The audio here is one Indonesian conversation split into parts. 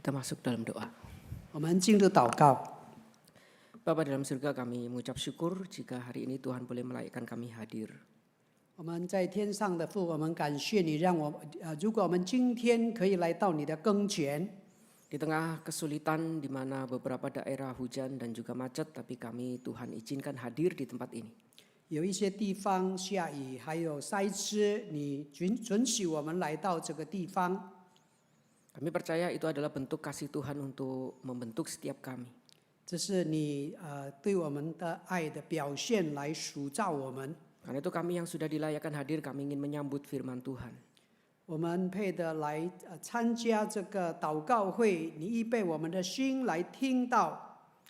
Kita masuk dalam doa. 我们进入祷告。 Bapa dalam surga, kami mengucap syukur jika hari ini Tuhan boleh melayakkan kami hadir. 我们在天上的父，我们感谢你，如果我们今天可以来到你的跟前， Di tengah kesulitan di mana beberapa daerah hujan dan juga macet, tapi kami Tuhan izinkan hadir di tempat ini. 有一些地方下雨，还有塞车，你准许我们来到这个地方。 Kami percaya itu adalah bentuk kasih Tuhan untuk membentuk setiap kami. 这是你对我们的爱的表现，来塑造我们。 Karena itu kami yang sudah dilayakkan hadir, kami ingin menyambut firman Tuhan. 我们配得来参加这个祷告会，你预备我们的心来听到。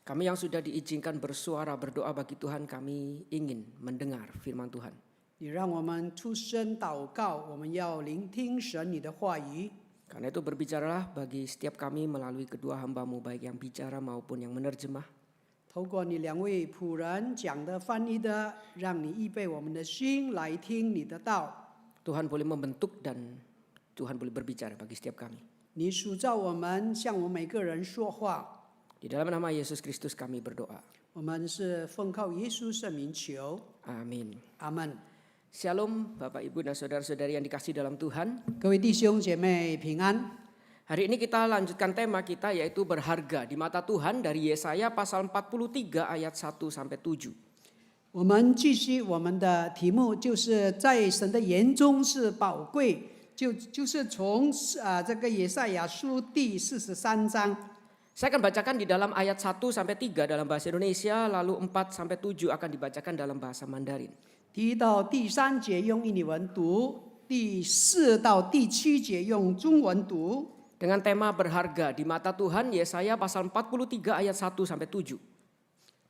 Kami yang sudah diizinkan bersuara, berdoa bagi Tuhan, kami ingin mendengar firman Tuhan. 你让我们出声祷告，我们要聆听神你的话语。 Karena itu berbicaralah bagi setiap kami melalui kedua hamba-Mu, baik yang bicara maupun yang menerjemah. 透过你两位仆人讲的、翻译的，让你预备我们的心来听你的道。 Tuhan boleh membentuk dan Tuhan boleh berbicara bagi setiap kami. 你塑造我们，向我们每个人说话。 Di dalam nama Yesus Kristus kami berdoa. 我们是奉靠耶稣圣名求， Amin. 阿门。 Shalom Bapak Ibu dan Saudara-saudari yang dikasihi dalam Tuhan. 各位弟兄姐妹平安。 Hari ini kita lanjutkan tema kita, yaitu berharga di mata Tuhan, dari Yesaya pasal 43 ayat 1 sampai 7. 我们继续我们的题目，就是在神的眼中是宝贵，就是从这个以赛亚书第43章。 Saya akan bacakan di dalam ayat 1 sampai 3 dalam bahasa Indonesia, lalu 4 sampai 7 akan dibacakan dalam bahasa Mandarin. 第1到第3节用印尼文读，第4到第7节用中文读。 Dengan tema berharga di mata Tuhan, Yesaya pasal 43 ayat 1 sampai 7.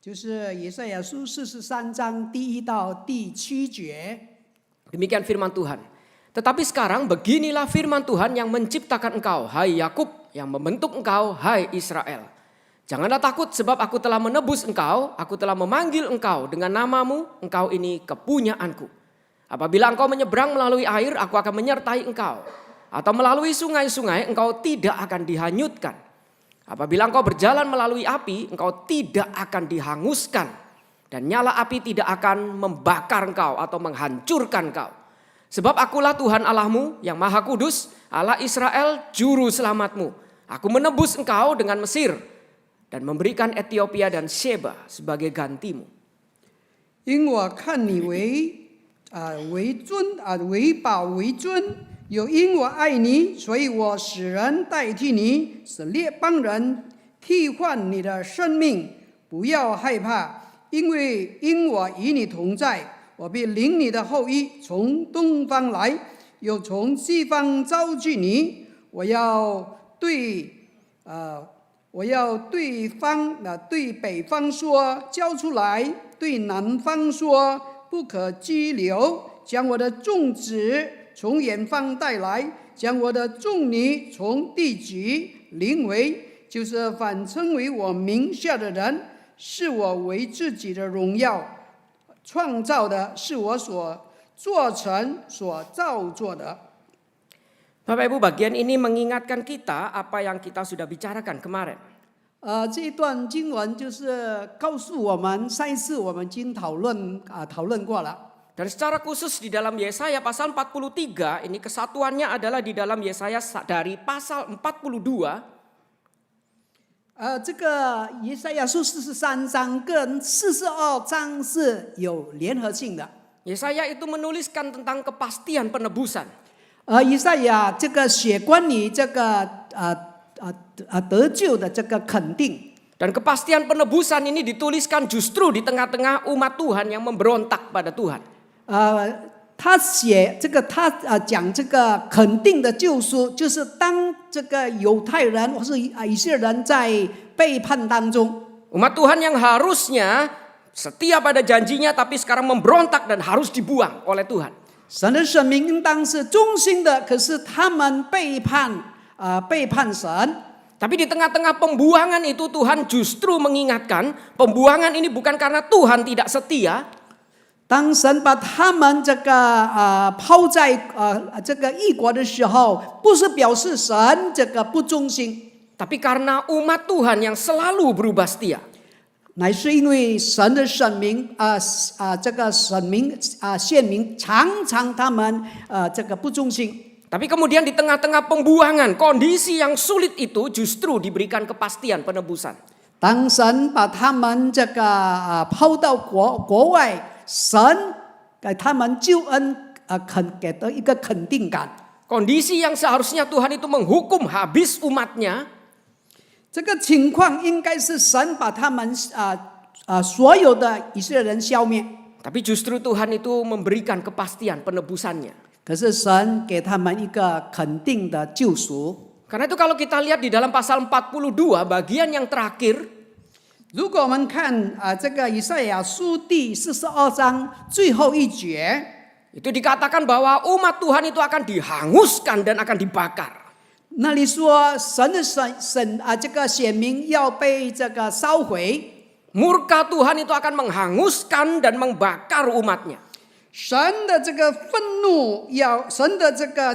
就是以赛亚书43章第1到第7节。 Demikian firman Tuhan. Tetapi sekarang beginilah firman Tuhan yang menciptakan engkau, hai Yakub, yang membentuk engkau, hai Israel. Janganlah takut, sebab aku telah menebus engkau, aku telah memanggil engkau dengan namamu, engkau ini kepunyaanku. Apabila engkau menyeberang melalui air, aku akan menyertai engkau. Atau melalui sungai-sungai, engkau tidak akan dihanyutkan. Apabila engkau berjalan melalui api, engkau tidak akan dihanguskan. Dan nyala api tidak akan membakar engkau atau menghancurkan engkau. Sebab akulah Tuhan Allahmu yang Maha Kudus, Allah Israel, juru selamatmu. Aku menebus engkau dengan Mesir dan memberikan Ethiopia dan Sheba sebagai gantimu. 因我看你为宝为尊，又因我爱你，所以我使人代替你，使列邦人替换你的生命。不要害怕，因我与你同在，我必领你的后裔从东方来，又从西方招聚你。我要对北方说交出来，对南方说不可拘留，将我的众子从远方带来，将我的众女从地极领回，就是反称为我名下的人，是我为自己的荣耀创造的，是我所做成所造作的。 Bapak Ibu, bagian ini mengingatkan kita apa yang kita sudah bicarakan kemarin. 这一段经文就是告诉我们，上一次我们已经讨论过了。 Dan secara khusus di dalam Yesaya pasal 43 ini kesatuannya adalah di dalam Yesaya dari pasal 42. 这个以赛亚书43章跟42章是有联合性的。 Yesaya itu menuliskan tentang kepastian penebusan. 以赛亚这个写关于这个得救的这个肯定。 Dan kepastian penebusan ini dituliskan justru di tengah-tengah umat Tuhan yang memberontak pada Tuhan. 他讲这个肯定的救赎，就是当这个犹太人或是以色列人在背叛当中， Umat Tuhan yang harusnya setia pada janjinya tapi sekarang memberontak dan harus dibuang oleh Tuhan. 神的生命应当是忠心的，可是他们背叛神。 Tapi di tengah-tengah pembuangan itu Tuhan justru mengingatkan, pembuangan ini bukan karena Tuhan tidak setia. 当神把他们这个抛在这个异国的时候，不是表示神这个不忠心。Tapi karena umat Tuhan yang selalu berubah setia. 乃是因为神的选民这个县民常常他们这个不忠心。 Tapi kemudian di tengah-tengah pembuangan, kondisi yang sulit itu justru diberikan kepastian penebusan. 当神把他们这个抛到国外，神给他们救恩给的一个肯定感。 Kondisi yang seharusnya Tuhan itu menghukum habis umatnya. 这个情况应该是神把他们所有的以色列人消灭， Tapi justru Tuhan itu memberikan kepastian penebusannya. 可是神给他们一个肯定的救赎。 Karena itu kalau kita lihat di dalam pasal 42 bagian yang terakhir. 如果我们看这个以赛亚书第42章最后一节， Itu dikatakan bahwa umat Tuhan itu akan dihanguskan dan akan dibakar. 那里说神的这个选民要被这个烧毁， Murka Tuhan itu akan menghanguskan dan membakar umatnya. 神的这个愤怒神的这个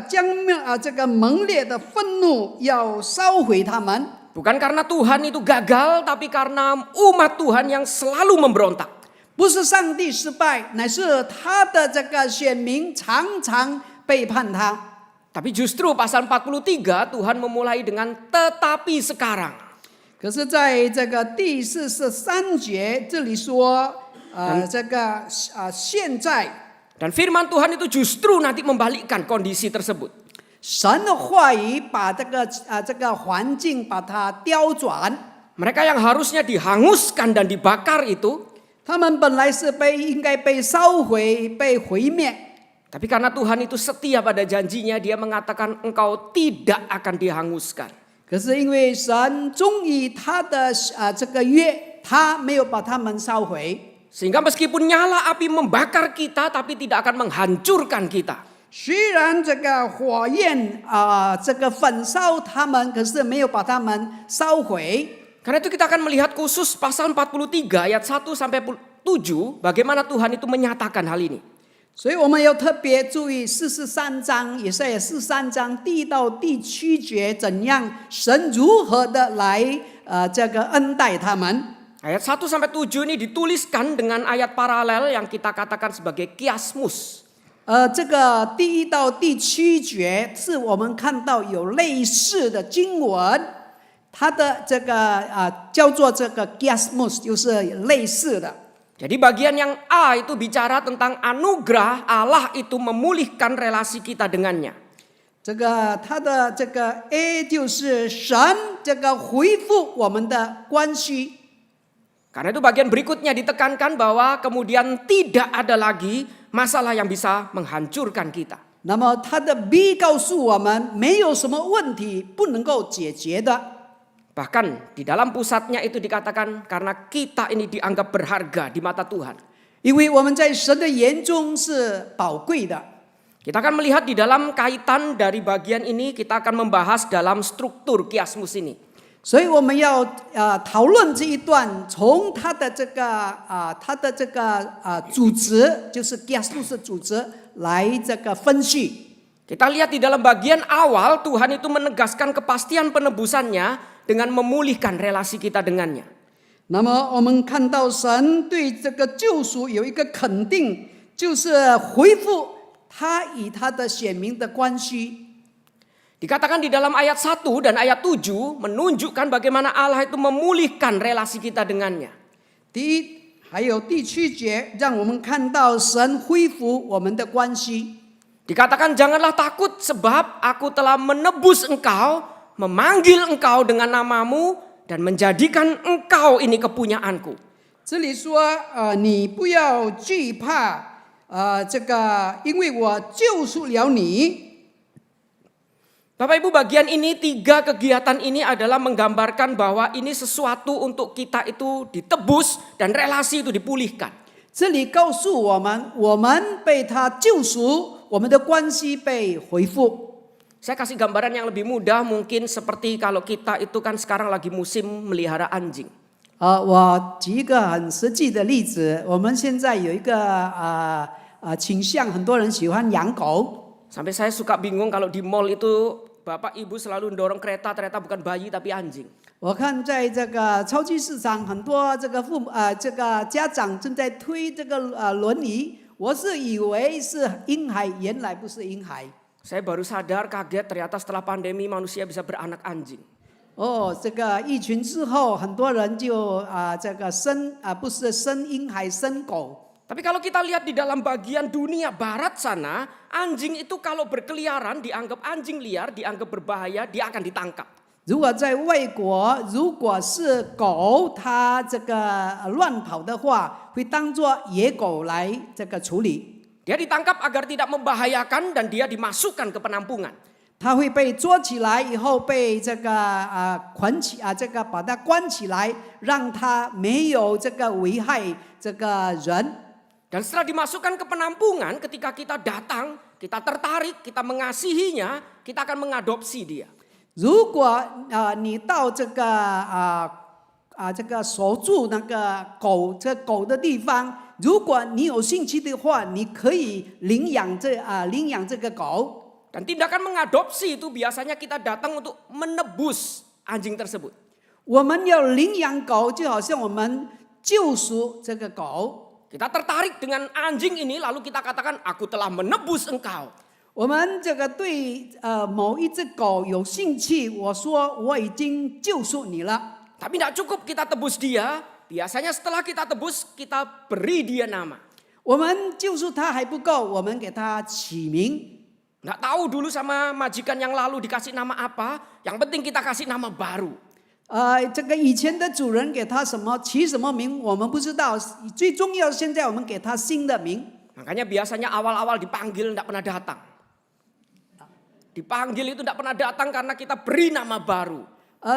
这个猛烈的愤怒要烧毁他们。 Bukan karena Tuhan itu gagal, tapi karena umat Tuhan yang selalu memberontak. 不是上帝失败，乃是他的这个选民常常背叛他。 Tapi justru pasal 43 Tuhan memulai dengan tetapi sekarang. 可是在这个第43节这里说，这个现在， Dan firman Tuhan itu justru nanti membalikkan kondisi tersebut. 神的话语把这个环境把它调转。 Mereka yang harusnya dihanguskan dan dibakar itu, 他们本来是应该被烧毁、被毁灭。 tapi karena Tuhan itu setia pada janjinya, dia mengatakan engkau tidak akan dihanguskan. 可是因为神忠于他的这个约，他没有把他们烧毁。 Sehingga meskipun nyala api membakar kita, tapi tidak akan menghancurkan kita. 虽然这个火焰这个焚烧他们，可是没有把他们烧毁。 Karena itu kita akan melihat khusus pasal 43 ayat 1 sampai 7 bagaimana Tuhan itu menyatakan hal ini. 所以我们要特别注意43章，也是43章第1到第7节，怎样神如何的来这个恩待他们。 Ayat 1 sampai 7 ini dituliskan dengan ayat paralel yang kita katakan sebagai kiasmus. 这个第1到第7节是我们看到有类似的经文，它的这个叫做这个 kiasmus， 就是类似的。 Jadi bagian yang A itu bicara tentang anugerah Allah itu memulihkan relasi kita dengannya. 这个它的这个 A 就是神这个恢复我们的关系。 Karena itu bagian berikutnya ditekankan bahwa kemudian tidak ada lagi masalah yang bisa menghancurkan kita. 那么它的 B 告诉我们，没有什么问题不能够解决的。 Bahkan di dalam pusatnya itu dikatakan karena kita ini dianggap berharga di mata Tuhan. 因为我们在神的眼中是宝贵的。 Kita akan melihat di dalam kaitan dari bagian ini, kita akan membahas dalam struktur kiasmus ini. 所以我们要讨论这一段，从它的这个组织，就是 kiasmus 组织来这个分析。 Kita lihat di dalam bagian awal Tuhan itu menegaskan kepastian penebusannya dengan memulihkan relasi kita dengannya. 那么我们看到神对这个救赎有一个肯定，就是恢复他与他的选民的关系。 Dikatakan di dalam ayat 1 dan ayat 7 menunjukkan bagaimana Allah itu memulihkan relasi kita dengannya. 第1还有第7节，让我们看到神恢复我们的关系。 Dikatakan janganlah takut sebab aku telah menebus engkau, memanggil engkau dengan namamu dan menjadikan engkau ini kepunyaanku. 这里说你不要惧怕这个，因为我救赎了你。 Bapak Ibu, bagian ini, 3 kegiatan ini adalah menggambarkan bahwa ini sesuatu untuk kita itu ditebus dan relasi itu dipulihkan. 这里告诉我们，我们被他救赎，我们的关系被恢复。 Saya kasih gambaran yang lebih mudah, mungkin seperti kalau kita itu kan sekarang lagi musim melihara anjing. 我举一个很实际的例子，我们现在有一个倾向，很多人喜欢养狗。 Sampai saya suka bingung kalau di mall itu Bapak Ibu selalu dorong kereta, ternyata bukan bayi tapi anjing. 我看在这个超级市场，很多这个这个家长正在推这个轮椅，我是以为是婴孩，原来不是婴孩。 Saya baru sadar kaget ternyata setelah pandemi manusia bisa beranak anjing. 哦，这个疫情之后，很多人就这个不是生婴孩，生狗。 Tapi kalau kita lihat di dalam bagian dunia barat sana, anjing itu kalau berkeliaran dianggap anjing liar, dianggap berbahaya, dia akan ditangkap. 如果在外国，如果是狗它这个乱跑的话，会当作野狗来这个处理。 Dia ditangkap agar tidak membahayakan dan dia dimasukkan ke penampungan. 它会被捉起来以后被这个捆起这个把它关起来，让它没有这个危害这个人。 Dan setelah dimasukkan ke penampungan, ketika kita datang, kita tertarik, kita mengasihinya, kita akan mengadopsi dia. 如果你到这个这个守住那个狗的地方，如果你有兴趣的话，你可以领养这个狗。 Dan tindakan mengadopsi itu biasanya kita datang untuk menebus anjing tersebut. 我们要领养狗，就好像我们救赎这个狗。 Kita tertarik dengan anjing ini, lalu kita katakan, aku telah menebus engkau. 我们这个对某一只狗有兴趣，我说我已经救赎你了。 Tapi tidak cukup kita tebus dia. Biasanya setelah kita tebus, kita beri dia nama. 我们救赎它还不够，我们给它起名。 Nggak tahu dulu sama majikan yang lalu dikasih nama apa. Yang penting kita kasih nama baru. 这个以前的主人给它起什么名，我们不知道。最重要，现在我们给它新的名。 Makanya biasanya awal-awal dipanggil tidak pernah datang. Dipanggil itu tidak pernah datang karena kita beri nama baru.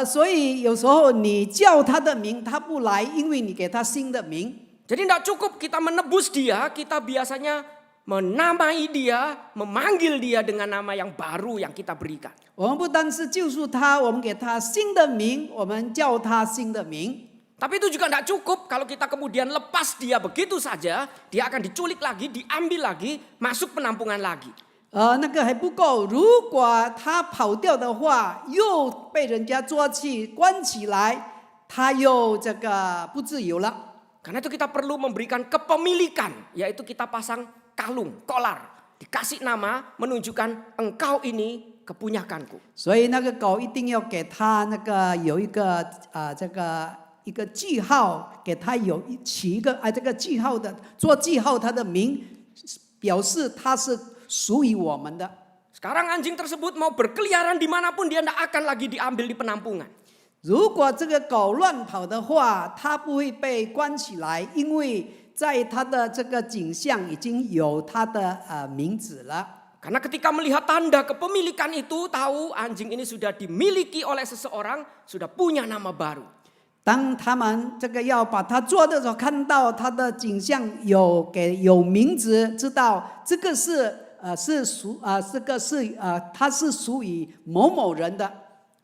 所以有时候你叫它的名，它不来，因为你给它新的名。 Jadi tidak cukup kita menebus dia, kita biasanya menamai dia, memanggil dia dengan nama yang baru yang kita berikan. 我们不单是救赎它，我们给它新的名，我们叫它新的名。 Tapi itu juga tidak cukup kalau kita kemudian lepas dia begitu saja, dia akan diculik lagi, diambil lagi, masuk penampungan lagi. 那个还不够，如果它跑掉的话，又被人家捉去关起来，它又这个不自由了。 Karena itu kita perlu memberikan kepemilikan, yaitu kita pasang kalung, kolar, dikasih nama, menunjukkan engkau ini kepunyakanku. 所以那个狗一定要给它那个有一个一个记号，给它起一个这个记号的做记号，它的名表示它是属于我们的。 Sekarang anjing tersebut mau berkeliaran dimanapun dia tidak akan lagi diambil di penampungan. 如果这个狗乱跑的话，它不会被关起来，因为在它的这个景象已经有它的名字了。 Karena ketika melihat tanda kepemilikan itu, tahu anjing ini sudah dimiliki oleh seseorang, sudah punya nama baru. 当他们这个要把它做的时候，看到它的景象有名字，知道这个它是属于某某人的。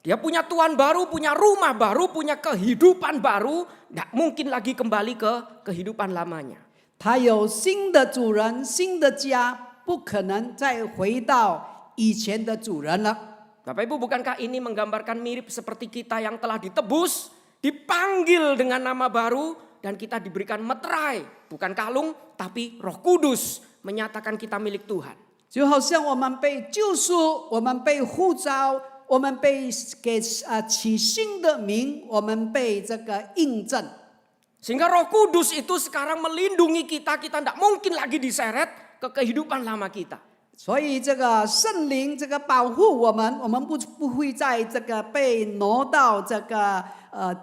Dia punya tuan baru, punya rumah baru, punya kehidupan baru, tidak mungkin lagi kembali ke kehidupan lamanya. 它有新的主人，新的家，不可能再回到以前的主人了。 Bapak Ibu, bukankah ini menggambarkan mirip seperti kita yang telah ditebus, dipanggil dengan nama baru, dan kita diberikan meterai, bukan kalung, tapi Roh Kudus menyatakan kita milik Tuhan. 就好像我们被救赎，我们被呼召，我们被起新的名，我们被这个印证。 Sehingga Roh Kudus itu sekarang melindungi kita, kita tidak mungkin lagi diseret ke kehidupan lama kita. 所以这个圣灵这个保护我们，我们不会在这个被挪到这个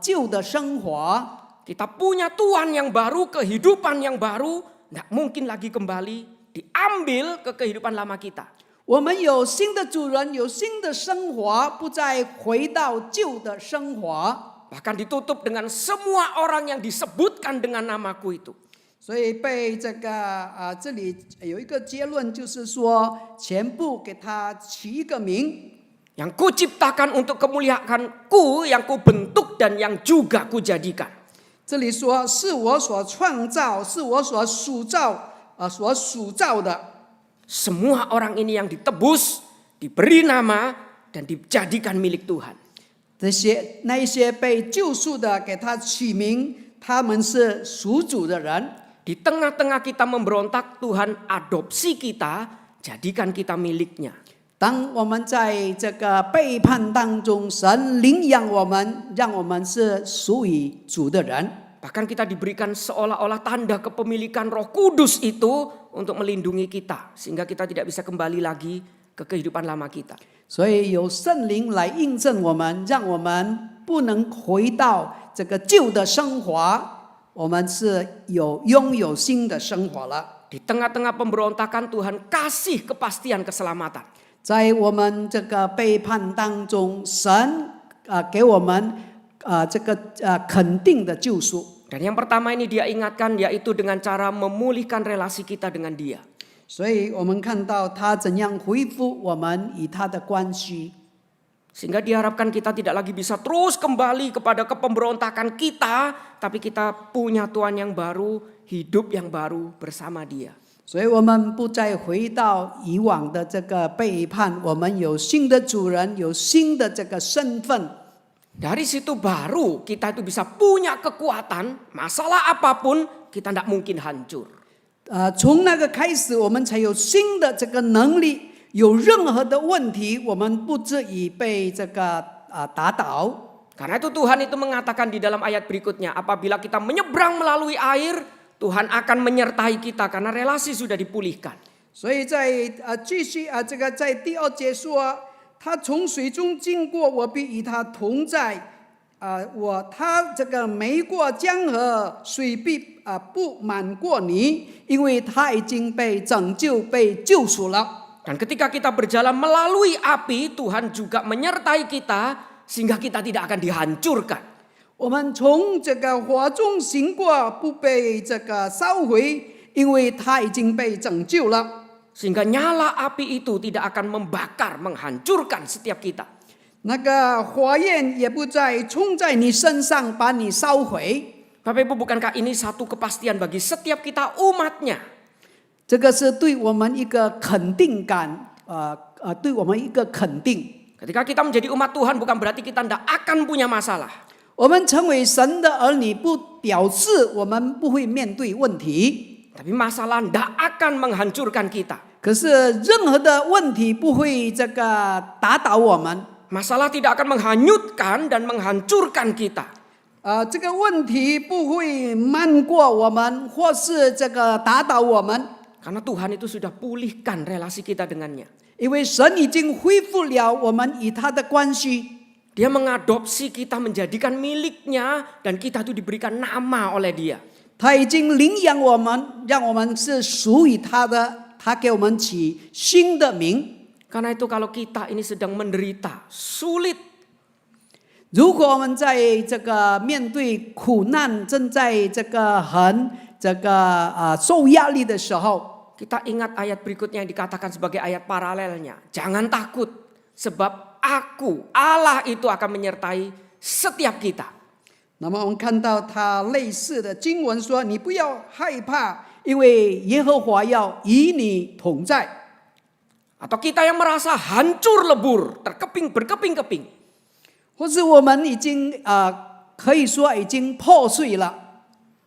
旧的生活。 Kita punya Tuhan yang baru, kehidupan yang baru, tidak mungkin lagi kembali diambil ke kehidupan lama kita. 我们有新的主人，有新的生活，不再回到旧的生活。 Bahkan ditutup dengan semua orang yang disebutkan dengan namaku itu. 所以被这个这里有一个结论，就是说全部给他起一个名。 Yang kuciptakan untuk kemuliaanku, yang kubentuk dan yang juga kujadikan. 这里说是我所创造，是我所塑造的。 Semua orang ini yang ditebus, diberi nama, dan dijadikan milik Tuhan. 那一些被救赎的，给他取名，他们是属主的人。 Di tengah-tengah kita memberontak, Tuhan adopsi kita, jadikan kita miliknya. 当我们在这个背叛当中，神领养我们，让我们是属于主的人。 Bahkan kita diberikan seolah-olah tanda kepemilikan Roh Kudus itu untuk melindungi kita, sehingga kita tidak bisa kembali lagi ke kehidupan lama kita. 所以有圣灵来印证我们，让我们不能回到这个旧的生活，我们是拥有新的生活了。 Di tengah-tengah pemberontakan Tuhan kasih kepastian keselamatan. 在我们这个背叛当中，神给我们这个肯定的救赎。 Dan yang pertama ini dia ingatkan, yaitu dengan cara memulihkan relasi kita dengan dia. 所以我们看到他怎样恢复我们与他的关系。 Sehingga diharapkan kita tidak lagi bisa terus kembali kepada kepemberontakan kita, tapi kita punya Tuhan yang baru, hidup yang baru bersama dia. 所以我们不再回到以往的这个背叛，我们有新的主人，有新的这个身份。 Dari situ baru kita itu bisa punya kekuatan, masalah apapun kita tidak mungkin hancur. 从那个开始，我们才有新的这个能力。有任何的问题，我们不至于被这个打倒。 Karena itu Tuhan itu mengatakan di dalam ayat berikutnya, apabila kita menyeberang melalui air, Tuhan akan menyertai kita karena relasi sudah dipulihkan. 所以在继续这个在第2节说，他从水中经过，我必与他同在。他这个没过江河，水必不满过你，因为他已经被拯救、被救赎了。 Dan ketika kita berjalan melalui api, Tuhan juga menyertai kita sehingga kita tidak akan dihancurkan. 我们从这个火中行过，不被这个烧毁，因为他已经被拯救了。 Sehingga nyala api itu tidak akan membakar, menghancurkan setiap kita. 那个火焰也不再冲在你身上，把你烧毁。 Bapak Ibu, bukankah ini satu kepastian bagi setiap kita umatnya? 这个是对我们一个肯定感，对我们一个肯定。 Ketika kita menjadi umat Tuhan bukan berarti kita tidak akan punya masalah. 我们成为神的儿女，不表示我们不会面对问题。 Tapi masalah tidak akan menghancurkan kita. 可是任何的问题不会这个打倒我们。 Masalah tidak akan menghanyutkan dan menghancurkan kita. 这个问题不会漫过我们，或是这个打倒我们。 Karena Tuhan itu sudah pulihkan relasi kita dengannya. 因为神已经恢复了我们与他的关系。 Dia mengadopsi kita menjadikan miliknya dan kita itu diberikan nama oleh dia. 他已经领养我们，让我们是属于他的。他给我们起新的名。 Karena itu kalau kita ini sedang menderita, sulit. 如果我们在这个面对苦难，正在这个受压力的时候。 Kita ingat ayat berikutnya yang dikatakan sebagai ayat paralelnya. Jangan takut, sebab aku, Allah itu akan menyertai setiap kita. 那么我们看到他类似的经文说：“你不要害怕，因为耶和华要与你同在。” Atau kita yang merasa hancur lebur, berkeping-keping. 或是我们已经可以说已经破碎了。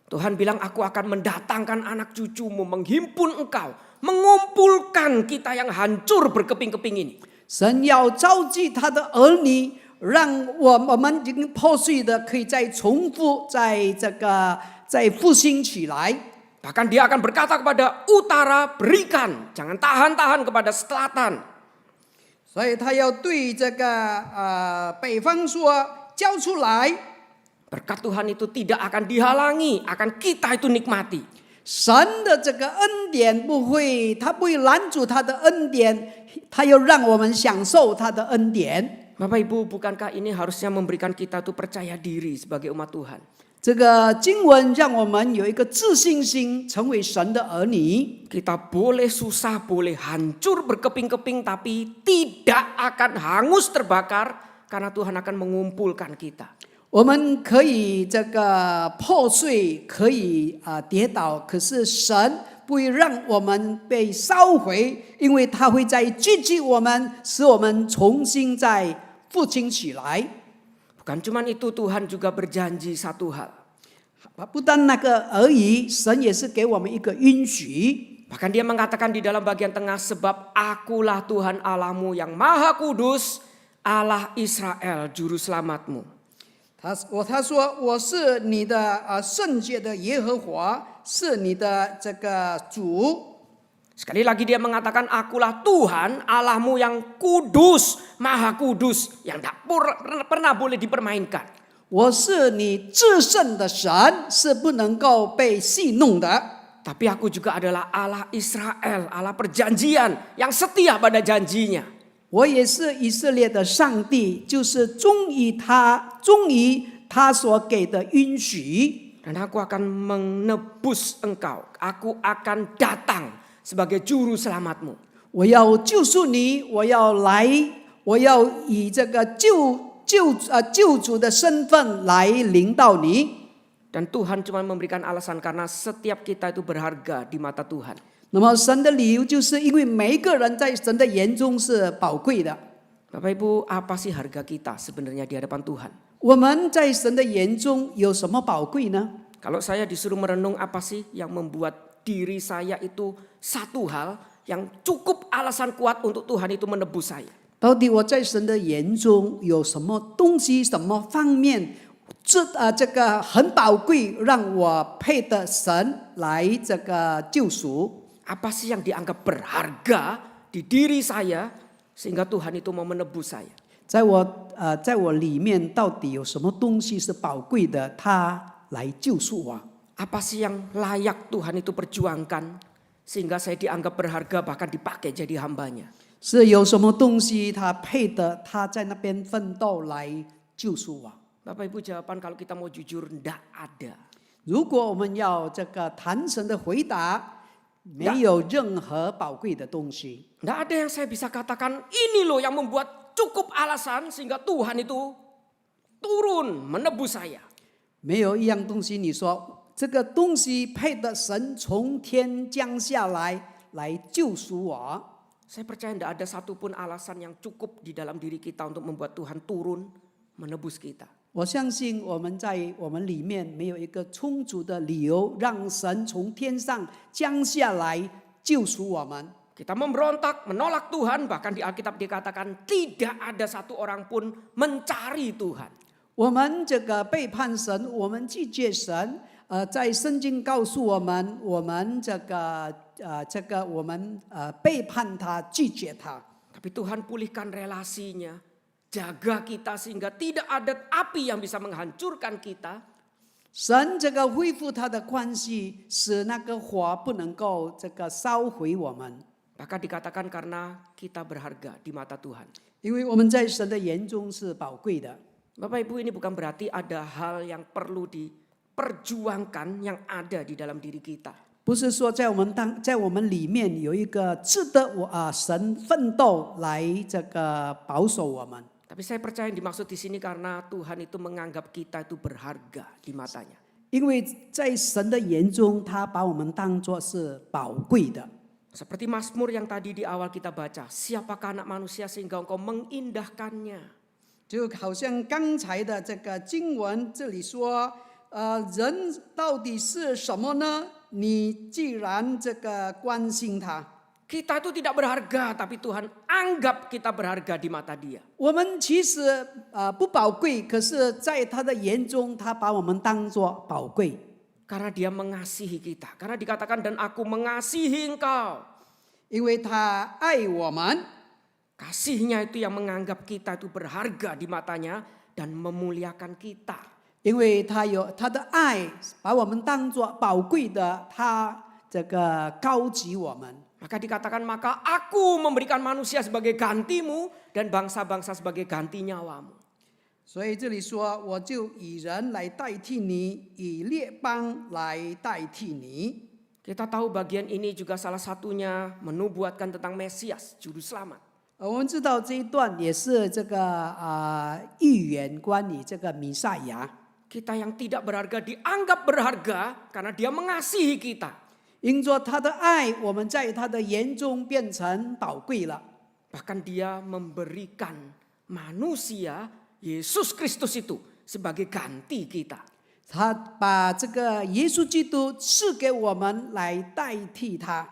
Tuhan bilang, aku akan mendatangkan anak cucumu, menghimpun engkau, mengumpulkan kita yang hancur berkeping-keping ini. 神要召集他的儿女，让我们已经破碎的可以再重复，再复兴起来。 Bahkan dia akan berkata kepada utara, berikan, jangan tahan-tahan kepada selatan. 所以他要对这个北方说，交出来。 Berkat Tuhan itu tidak akan dihalangi, akan kita itu nikmati. 神的这个恩典他不会拦阻他的恩典，他要让我们享受他的恩典。 Bapak Ibu, bukankah ini harusnya memberikan kita tuh percaya diri sebagai umat Tuhan? 这个经文让我们有一个自信心，成为神的儿女。 Kita boleh susah, boleh hancur berkeping-keping, tapi tidak akan hangus terbakar karena Tuhan akan mengumpulkan kita. 我们可以这个破碎，可以跌倒，可是神不会让我们被烧毁，因为他会再聚集我们，使我们重新再复兴起来。 Bukan cuma itu, Tuhan juga berjanji satu hal. 不但那个而已，神也是给我们一个允许。 Bahkan dia mengatakan di dalam bagian tengah, sebab akulah Tuhan Allahmu yang maha kudus, Allah Israel, juru selamatmu. 他说我是你的圣洁的耶和华，是你的这个主。 Sekali lagi dia mengatakan, akulah Tuhan Allahmu yang kudus, maha kudus, yang tak pernah boleh dipermainkan. 我是你至圣的神，是不能够被戏弄的。 Tapi aku juga adalah Allah Israel, Allah perjanjian yang setia pada janjinya. 我也是以色列的上帝，就是忠于他所给的允许。 Dan aku akan menebus engkau, aku akan datang sebagai juru selamatmu. 我要救赎你，我要以这个救主的身份来领导你。 Dan Tuhan cuma memberikan alasan karena setiap kita itu berharga di mata Tuhan. 那么神的理由就是因为每一个人在神的眼中是宝贵的。 Bapak Ibu, apa sih harga kita sebenarnya di hadapan Tuhan? 我们在神的眼中有什么宝贵呢？ Kalau saya disuruh merenung, apa sih yang membuat diri saya itu satu hal yang cukup alasan kuat untuk Tuhan itu menebus saya? 到底我在神的眼中有什么东西、什么方面，这个很宝贵，让我配得神来这个救赎？ Apa sih yang dianggap berharga di diri saya sehingga Tuhan itu mau menebus saya? 在我里面到底有什么东西是宝贵的，他来救赎我？ Apa sih yang layak Tuhan itu perjuangkan sehingga saya dianggap berharga bahkan dipakai jadi hambanya? 是有什么东西他配得，他在那边奋斗来救赎我？ Bapak Ibu, jawaban kalau kita mau jujur, enggak ada. 如果我们要这个坦诚的回答，没有任何宝贵的东西。 Enggak ada yang saya bisa katakan ini loh yang membuat cukup alasan sehingga Tuhan itu turun menebus saya. 没有一样东西，你说这个东西配得神从天降下来救赎我。 Saya percaya tidak ada satupun alasan yang cukup di dalam diri kita untuk membuat Tuhan turun menebus kita. 我相信我们在我们里面没有一个充足的理由，让神从天上降下来救赎我们。 Kita memberontak, menolak Tuhan, bahkan di Alkitab dikatakan tidak ada satu orang pun mencari Tuhan. 我们这个背叛神，我们拒绝神。在圣经告诉我们，我们我们背叛他，拒绝他。 Tapi Tuhan pulihkan relasinya, jaga kita sehingga tidak ada api yang bisa menghancurkan kita. 神这个恢复他的关系，使那个火不能够烧毁我们。 Bahkan dikatakan karena kita berharga di mata Tuhan. 因为我们在神的眼中是宝贵的。 Bapak Ibu, ini bukan berarti ada hal yang perlu diperjuangkan yang ada di dalam diri kita. 不是说在我们里面有一个值得神奋斗来保守我们。 Tapi saya percaya yang dimaksud di sini karena Tuhan itu menganggap kita itu berharga di matanya. 因为在神的眼中，他把我们当作是宝贵的。 Seperti Mazmur yang tadi di awal kita baca, siapakah anak manusia sehingga engkau mengindahkannya? 就好像刚才的这个经文这里说，人到底是什么呢？你既然关心他， Kita itu tidak berharga, tapi Tuhan anggap kita berharga di mata Dia. 我们其实不宝贵，可是在他的眼中，他把我们当作宝贵。 Karena Dia mengasihi kita. Karena dikatakan dan aku mengasihi engkau. 因为他爱我们。 Kasihnya itu yang menganggap kita itu berharga di matanya dan memuliakan kita. 因为他有他的爱，把我们当作宝贵的，他高举我们。 Maka dikatakan, maka aku memberikan manusia sebagai gantimu dan bangsa-bangsa sebagai ganti nyawamu. 所以这里说，我就以人来代替你，以列邦来代替你。 Kita tahu bagian ini juga salah satunya menubuatkan tentang Mesias, juru selamat. 我们知道这一段也是预言关于弥赛亚。 Kita yang tidak berharga dianggap berharga karena Dia mengasihi kita. 因着他的爱，我们在他的眼中变成宝贵了。 Bahkan dia memberikan manusia, Yesus Kristus itu sebagai ganti kita. 他把这个耶稣基督赐给我们来代替他。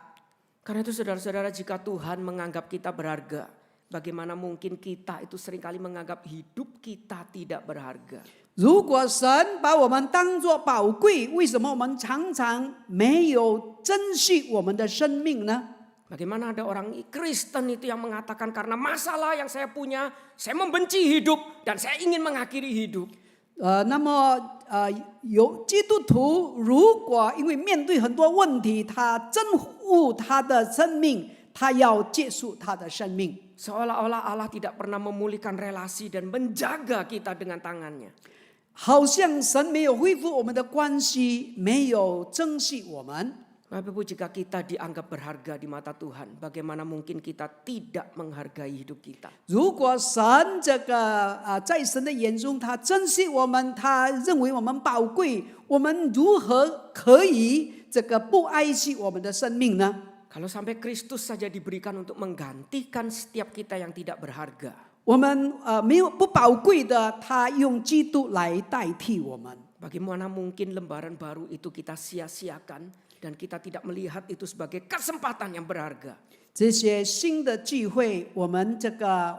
Karena itu saudara-saudara, jika Tuhan menganggap kita berharga, bagaimana mungkin kita itu seringkali menganggap hidup kita tidak berharga. 如果神把我们当作宝贵，为什么我们常常没有珍惜我们的生命呢？ Bagaimana ada orang Kristen itu yang mengatakan karena masalah yang saya punya, saya membenci hidup dan saya ingin mengakhiri hidup. 那么有基督徒如果因为面对很多问题，他憎恶他的生命，他要结束他的生命。 Seolah-olah Allah tidak pernah memulihkan relasi dan menjaga kita dengan tangannya. 好像神没有恢复我们的关系，没有珍惜我们。 Bapak Ibu, jika kita dianggap berharga di mata Tuhan, bagaimana mungkin kita tidak menghargai hidup kita? 如果神在神的眼中，他珍惜我们，他认为我们宝贵，我们如何可以不爱惜我们的生命呢？ Kalau sampai Kristus saja diberikan untuk menggantikan setiap kita yang tidak berharga. 我们没有不宝贵的，他用基督来代替我们。 Bagaimana mungkin lembaran baru itu kita sia-siakan dan kita tidak melihat itu sebagai kesempatan yang berharga? 这些新的聚会，我们践踏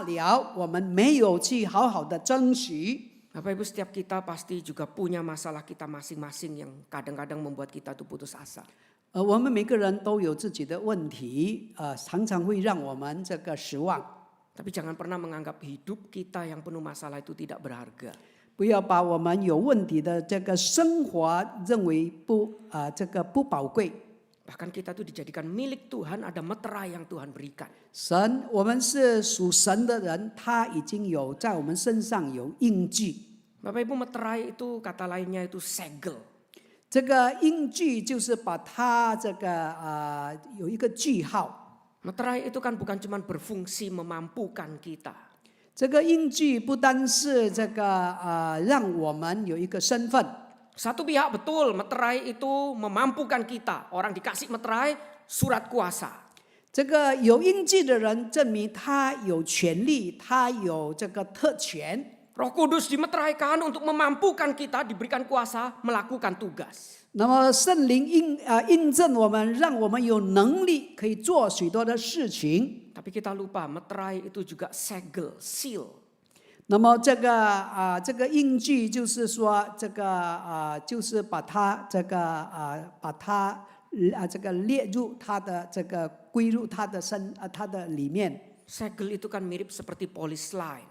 了，我们没有去好好的珍惜。 Bapak Ibu, setiap kita pasti juga punya masalah kita masing-masing yang kadang-kadang membuat kita tuh putus asa. 我们每个人都有自己的问题，常常会让我们失望。 Tapi jangan pernah menganggap hidup kita yang penuh masalah itu tidak berharga. 不要把我们有问题的生活认为不宝贵。 Bahkan kita tuh dijadikan milik Tuhan, ada meterai yang Tuhan berikan. 我们是属神的人，他已经有在我们身上有印记。 Bapak Ibu, meterai itu kata lainnya itu segel. 这个印记就是把它有一个记号。 Meterai itu kan bukan cuma berfungsi memampukan kita. 这个印记不单是让我们有一个身份。 Satu pihak betul, meterai itu memampukan kita. Orang dikasih meterai, surat kuasa. 这个有印记的人证明他有权利，他有特权。 Roh Kudus dimeteraikan untuk memampukan kita, diberikan kuasa melakukan tugas. 那么圣灵印证我们，让我们有能力可以做许多的事情。 Tapi kita lupa, meterai itu juga segel, seal. 那么这个印记就是说，就是把它列入它的归入它的里面。 Segel itu kan mirip seperti polis lain.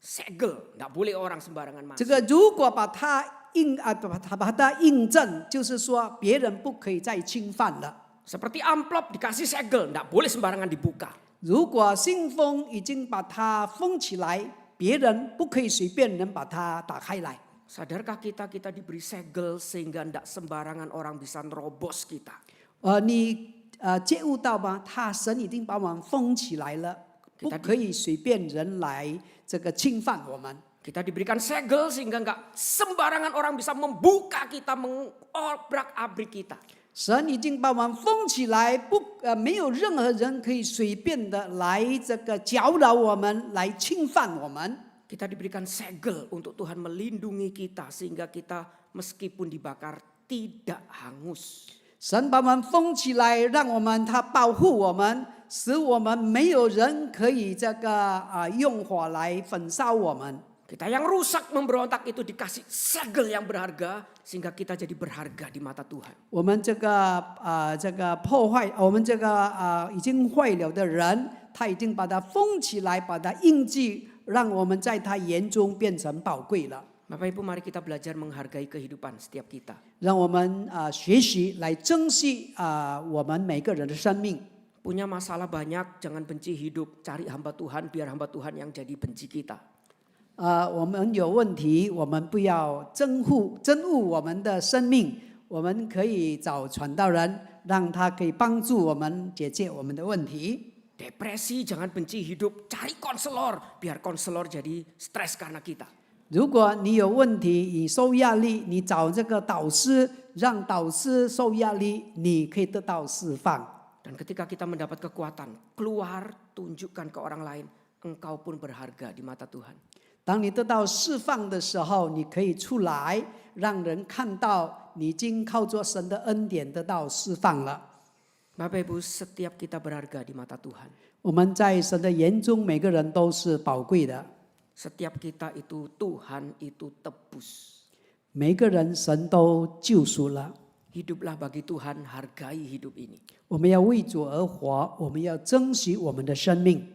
Segel, tidak boleh orang sembarangan 这 masuk. 个如果把它印证，就是说别人不可以再侵犯了。 Seperti amplop dikasih segel, tidak boleh sembarangan dibuka. 如果信封已经把它封起来，别人不可以随便能把它打开来。 Sadarkah kita diberi segel sehingga tidak sembarangan orang bisa nerobos kita? 你觉悟到吗？神已经把我们封起来了，不可以随便人来侵犯我们。 Kita diberikan segel sehingga nggak sembarangan orang bisa membuka kita, mengobrak-abrik kita. 神已经把我们封起来，没有任何人可以随便的来搅扰我们，来侵犯我们。 Kita diberikan segel untuk Tuhan melindungi kita sehingga kita meskipun dibakar tidak hangus. 神把我们封起来，让他保护我们，使我们没有人可以用火来焚烧我们。 Kita yang rusak memberontak itu dikasih segel yang berharga sehingga kita jadi berharga di mata Tuhan. 我们破坏，我们已经坏了的人，他已经把它封起来，把它印记，让我们在他眼中变成宝贵了。 Bapak Ibu, mari kita belajar menghargai kehidupan setiap kita. 让我们学习来珍惜我们每个人的生命。 Punya masalah banyak, jangan benci hidup. Cari hamba Tuhan, biar hamba Tuhan yang jadi benci kita. 我们有问题，我们不要憎恶我们的生命，我们可以找传道人，让他可以帮助我们解决我们的问题。 Depresi, jangan benci hidup. Cari konselor, biar konselor jadi stres karena kita. 如果你有问题，你受压力，你找这个导师，让导师受压力，你可以得到释放。 Dan ketika kita mendapat kekuatan, keluar tunjukkan ke orang lain, engkau pun berharga di mata Tuhan. 当你得到释放的时候，你可以出来，让人看到你已经靠着神的恩典得到释放了。 Bapak Ibu, setiap kita berharga di mata Tuhan. 我们在神的眼中，每个人都是宝贵的。 Setiap kita itu Tuhan itu tebus. 每个人神都救赎了。 Hiduplah bagi Tuhan, hargai hidup ini. 我们要为主而活，我们要珍惜我们的生命。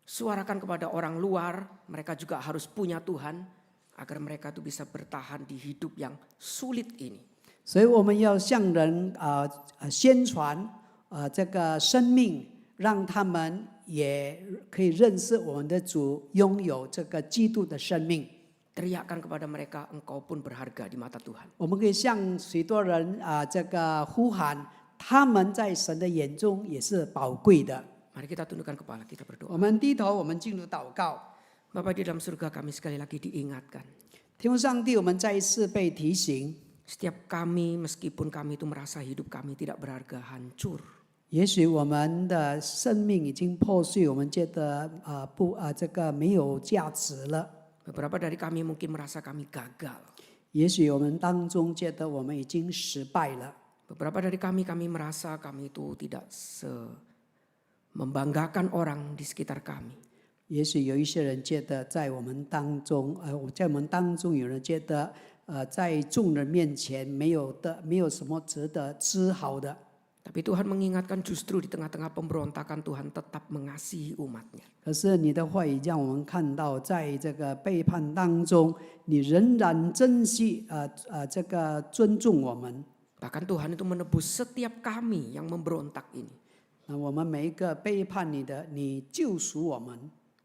Suarakan kepada orang luar, mereka juga harus punya Tuhan, agar mereka itu bisa bertahan di hidup yang sulit ini. 所以我们要向人宣传这个生命，让他们也可以认识我们的主，拥有这个基督的生命。 Teriakkan kepada mereka, engkau pun berharga di mata Tuhan. 我们可以向许多人这个呼喊，他们在神的眼中也是宝贵的。 Mari kita tundukkan kepala, kita berdoa. 我们低头，我们进入祷告。 Bapa di dalam surga, kami sekali lagi diingatkan. 天父上帝，我们再一次被提醒， Setiap kami, meskipun kami itu merasa hidup kami tidak berharga, hancur. 也许我们的生命已经破碎，我们觉得这个没有价值了。 Beberapa dari kami mungkin merasa kami gagal. 也许我们当中觉得我们已经失败了。 Beberapa dari kami merasa kami itu tidak membanggakan orang di sekitar kami. 也许有一些人觉得在我们当中，在我们当中有人觉得，在众人面前没有什么值得自豪的。 Tapi Tuhan mengingatkan justru di tengah-tengah pemberontakan Tuhan tetap mengasihi umatnya. 可是你的话语让我们看到，在这个背叛当中，你仍然珍惜这个尊重我们。 Bahkan Tuhan itu menebus setiap kami yang memberontak ini. 那我们每一个背叛你的，你救赎我们，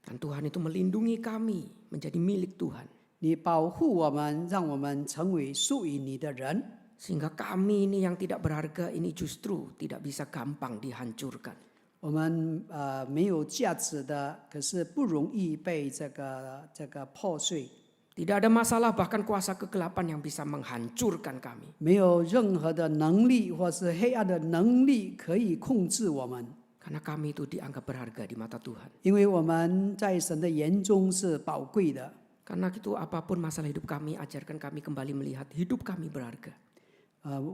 Dan Tuhan itu melindungi kami menjadi milik Tuhan. 你保护我们，让我们成为属于你的人。 Sehingga kami ini yang tidak berharga ini justru tidak bisa gampang dihancurkan. 我们没有价值的，可是不容易被这个破碎。 Tidak ada masalah bahkan kuasa kegelapan yang bisa menghancurkan kami. 没有任何的能力或是黑暗的能力可以控制我们， Karena kami itu dianggap berharga di mata Tuhan. 因为我们在神的眼中是宝贵的。 Karena itu apapun masalah hidup kami, ajarkan kami kembali melihat hidup kami berharga.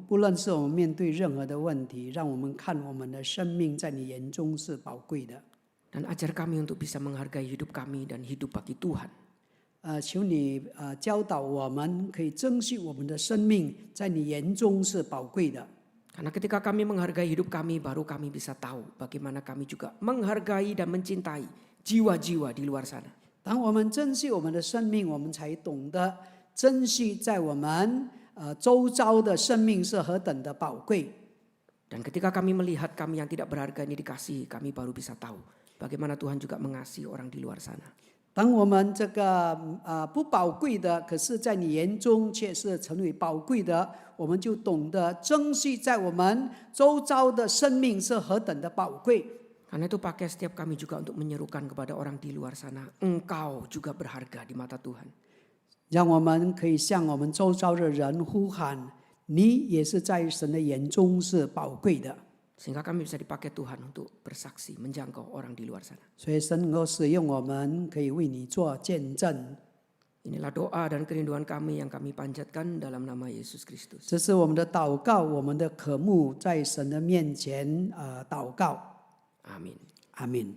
不论是我们面对任何的问题，让我们看我们的生命在你眼中是宝贵的。 Dan ajar kami untuk bisa menghargai hidup kami dan hidup bagi Tuhan. 求你教导我们，可以珍惜我们的生命，在你眼中是宝贵的。 Karena ketika kami menghargai hidup kami, baru kami bisa tahu bagaimana kami juga menghargai dan mencintai jiwa-jiwa di luar sana. 当我们珍惜我们的生命，我们才懂得珍惜在我们周遭的生命是何等的宝贵。 Dan ketika kami melihat kami yang tidak berharga ini dikasihi, kami baru bisa tahu bagaimana Tuhan juga mengasihi orang di luar sana. 当我们这个不宝贵的，可是在你眼中却是成为宝贵的，我们就懂得珍惜在我们周遭的生命是何等的宝贵。 Karena itu pakai setiap kami juga untuk menyerukan kepada orang di luar sana, engkau juga berharga di mata Tuhan. 让我们可以向我们周遭的人呼喊，你也是在神的眼中是宝贵的。 Sehingga kami bisa dipakai Tuhan untuk bersaksi, menjangkau orang di luar sana. 所以神能够使用我们，可以为你做见证。 Inilah doa dan kerinduan kami yang kami panjatkan dalam nama Yesus Kristus. 这是我们的祷告，我们的渴慕，在神的面前祷告。 Amin. Amin.